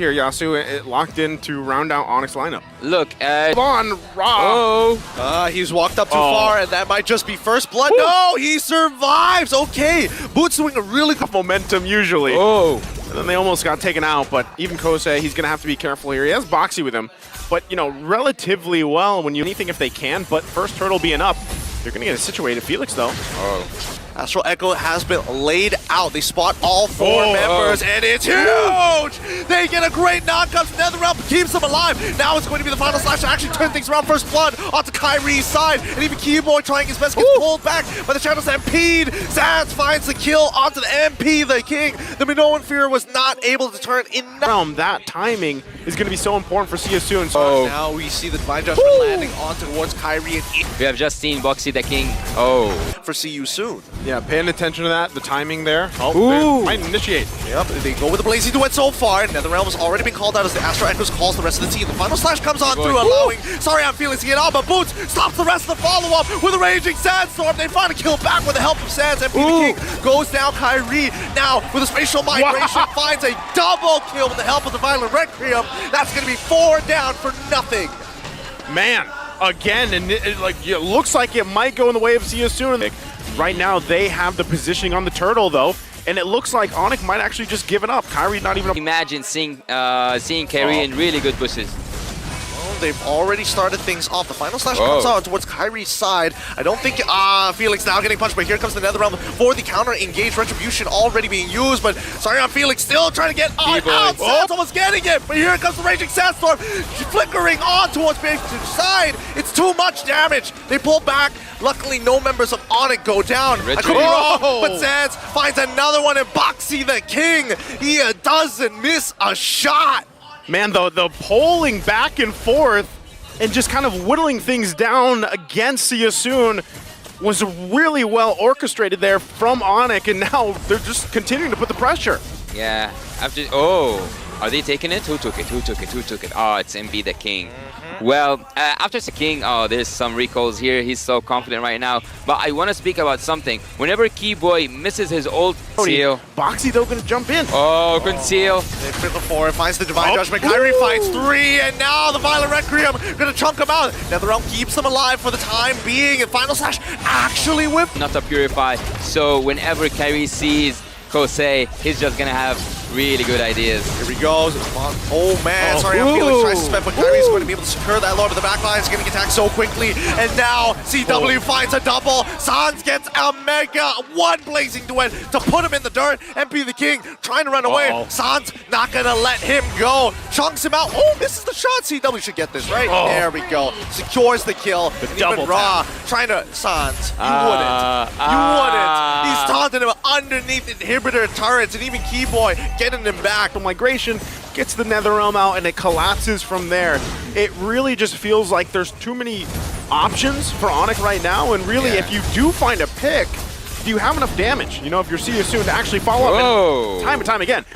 Here, Yasu, it locked in to round out Onic's lineup. Look at... Come on, Ra! He's walked up too far, and that might just be first blood. Woo. No, he survives. Okay, Boots doing a really good Momentum, usually. Oh. And then they almost got taken out, but even Kosei, he's going to have to be careful here. He has Boxy with him, but, you know, relatively well when you anything if they can, but first turtle being up, they're going to get a situated Felix, though. Astral Echo has been laid out. They spot all four members, and it's huge! They get a great knockup. NetherRealm keeps them alive. Now it's going to be the final slash to actually turn things around. First blood onto Kyrie's side, and even Keyboy trying his best gets pulled back by the Shadow Stampede. Sans finds the kill onto the MP, the King. The Minoan Fear was not able to turn enough. That timing is going to be so important for Siasun. So now we see the Divine Judgment landing on towards Kyrie, and We have just seen Boxy the King. for See You Soon. yeah, paying attention to that, the timing there. They might initiate. Yep, they go with the Blazing Duet so far. NetherRealm has already been called out as the Astro Echoes calls the rest of the team. The final slash comes on through, allowing I'm Felix to get on, but Boots stops the rest of the follow-up with a Raging Sandstorm. They find a kill back with the help of Sands. MP the King goes down. Kyrie now with a spatial migration finds a double kill with the help of the Violent Requiem. That's going to be 4 down for nothing. Man, again, and it looks like it might go in the way of Siasun. Right now, they have the positioning on the turtle, though, and it looks like Onic might actually just give it up. Kyrie not even... Imagine seeing Kyrie in really good pushes. They've already started things off. The final slash comes out towards Kyrie's side. I don't think Felix now getting punched, but here comes the NetherRealm for the counter engage retribution already being used, but Felix still trying to get out. Sands almost getting it, but here comes the Raging Sandstorm flickering on towards Big's side. It's too much damage. They pull back. Luckily, no members of Onic go down. I could be wrong, but Sands finds another one, and Boxy the King, he doesn't miss a shot. Man, the polling back and forth and just kind of whittling things down against Siasun was really well orchestrated there from Onic, and now they're just continuing to put the pressure. Yeah. After are they taking it? Who took it? Who took it? Who took it? Oh, it's MB the King. Well, after the King, there's some recalls here. He's so confident right now. But I want to speak about something. Whenever Keyboy misses his ult, Boxy, though, going to jump in. Conceal. They fit the 4, finds the Divine Judgment. Kyrie fights 3, and now the Violent Requiem going to chunk him out. NetherRealm keeps them alive for the time being, and final slash actually whipped. Not to purify. So whenever Kyrie sees Kosei, he's just going to have really good ideas. Here he goes. Oh man, Felix tries to spend, but Kyrie's going to be able to secure that lower to the back line. He's going to get attacked so quickly. And now CW finds a double. Sans gets a mega one Blazing Duet to put him in the dirt. MP the King trying to run away. Sans not going to let him go. Chunks him out. Misses the shot. CW should get this, right? There we go. Secures the kill. The double Ra trying to... Sans, you wouldn't. You wouldn't. He's taunting him underneath inhibitor turrets, and even Keyboy getting him back. The migration gets the NetherRealm out, and it collapses from there. It really just feels like there's too many options for Onic right now, and really, if you do find a pick, do you have enough damage? You know, if you're Siasun to actually follow up, and time and time again.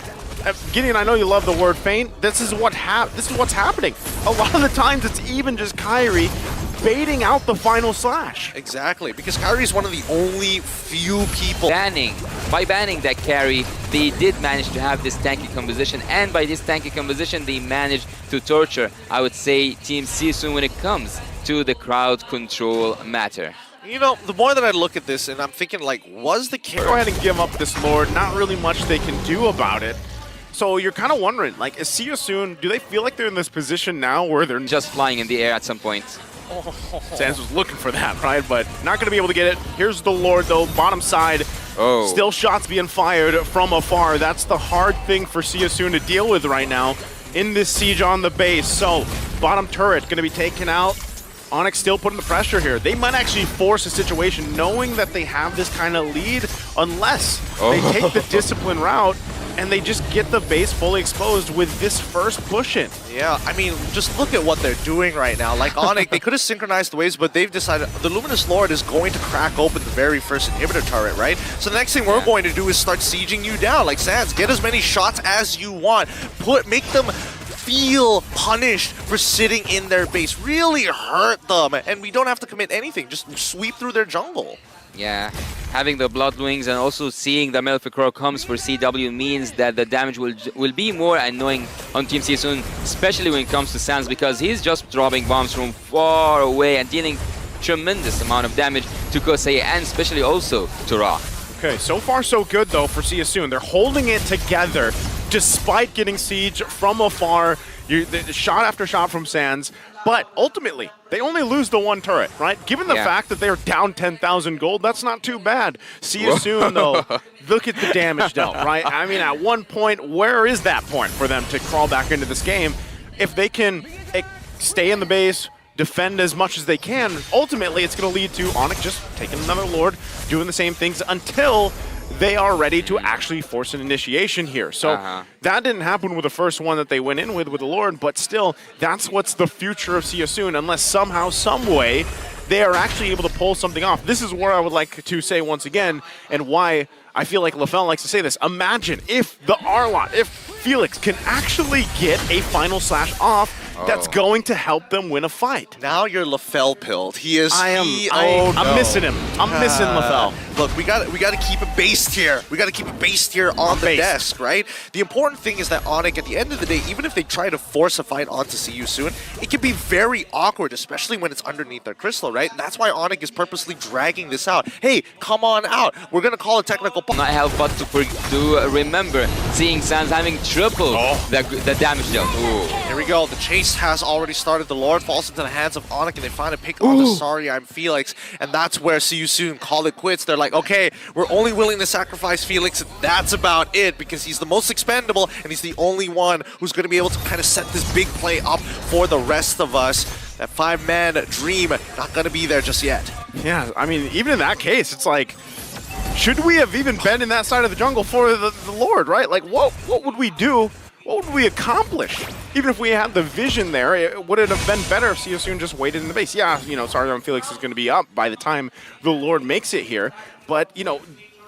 Gideon, I know you love the word feint. This is what's happening. A lot of the times, it's even just Kyrie baiting out the final slash. Exactly, because Kyrie's one of the only few people... By banning that carry, they did manage to have this tanky composition, and by this tanky composition, they managed to torture, I would say, Team Siasun when it comes to the crowd control matter. You know, the more that I look at this, and I'm thinking, like, was the carry... Go ahead and give up this Lord. Not really much they can do about it. So you're kind of wondering, like, is Siasun, do they feel like they're in this position now where they're just flying in the air at some point? Sans was looking for that, right? But not going to be able to get it. Here's the Lord, though, bottom side. Still shots being fired from afar. That's the hard thing for Siasun to deal with right now in this siege on the base. So, bottom turret going to be taken out. Onic still putting the pressure here. They might actually force a situation knowing that they have this kind of lead unless they take the discipline route and they just get the base fully exposed with this first push in. Yeah, I mean, just look at what they're doing right now. Like Onic, they could have synchronized the waves, but they've decided the Luminous Lord is going to crack open the very first inhibitor turret, right? So the next thing we're going to do is start sieging you down. Like Sans, get as many shots as you want. Make them feel punished for sitting in their base. Really hurt them, and we don't have to commit anything. Just sweep through their jungle. Yeah. having the Blood Wings and also seeing the Malefic Roar comes for CW means that the damage will be more annoying on Team Seasun, especially when it comes to Sans, because he's just dropping bombs from far away and dealing tremendous amount of damage to Kosei and especially also to Ra. Okay, so far so good though for Seasun. They're holding it together despite getting siege from afar. Shot after shot from Sans, but ultimately they only lose the one turret, right? Given the fact that they're down 10,000 gold, that's not too bad. Seasun though, look at the damage dealt, right? I mean, at one point, where is that point for them to crawl back into this game? If they can stay in the base, defend as much as they can, ultimately it's going to lead to Onic just taking another Lord, doing the same things until they are ready to actually force an initiation here. So that didn't happen with the first one that they went in with the Lord, but still, that's what's the future of Seasun, unless somehow, some way, they are actually able to pull something off. This is where I would like to say once again, and why I feel like LaFell likes to say this. Imagine if the Arlott, if Felix can actually get a final slash off that's going to help them win a fight. Now you're LaFell pilled. He is. I'm missing him. I'm missing LaFell. Look, we got to keep it based here. We got to keep it based here on the desk, right? The important thing is that Onic, at the end of the day, even if they try to force a fight onto Seasun, it can be very awkward, especially when it's underneath their crystal, right? And that's why Onic is purposely dragging this out. Hey, come on out. We're gonna call a technical. Not help but to remember seeing Sans having triple the damage dealt. Here we go. The chase has already started. The Lord falls into the hands of Onic, and they find a pick on the Sorry I'm Felix, and that's where Seasun call it quits. They're like, okay, we're only willing to sacrifice Felix, and that's about it, because he's the most expendable, and he's the only one who's going to be able to kind of set this big play up for the rest of us. That 5-man dream not going to be there just yet. Yeah, I mean, even in that case, it's like, should we have even been in that side of the jungle for the Lord, right? Like, what would we do? What would we accomplish? Even if we had the vision there, would it have been better if Seasun just waited in the base? Yeah, you know, Sargon Felix is going to be up by the time the Lord makes it here. But, you know,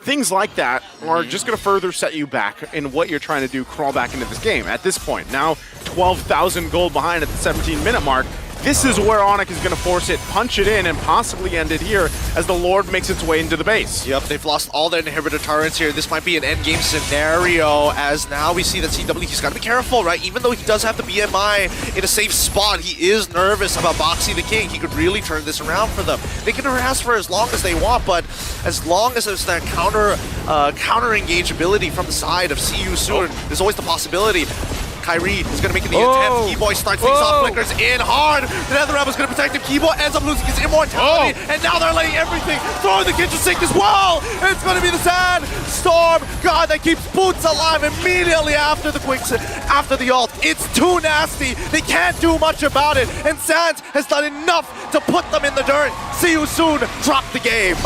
things like that are just going to further set you back in what you're trying to do, crawl back into this game. At this point, now 12,000 gold behind at the 17-minute mark. This is where Onic is going to force it, punch it in, and possibly end it here as the Lord makes its way into the base. Yep, they've lost all their inhibitor turrets here. This might be an endgame scenario, as now we see that CW, he's got to be careful, right? Even though he does have the BMI in a safe spot, he is nervous about Boxy the King. He could really turn this around for them. They can harass for as long as they want, but as long as there's that counter-engage ability from the side of Seasun, there's always the possibility. Kyrie is going to make it the attempt. Keyboy starts things off, flickers in hard. The NetherRealm is going to protect him. Keyboy ends up losing his immortality, and now they're laying everything, throwing the kitchen sink as well. It's going to be the Sandstorm God that keeps Boots alive immediately after the after the ult. It's too nasty. They can't do much about it, and Sands has done enough to put them in the dirt. See you soon. Drop the game.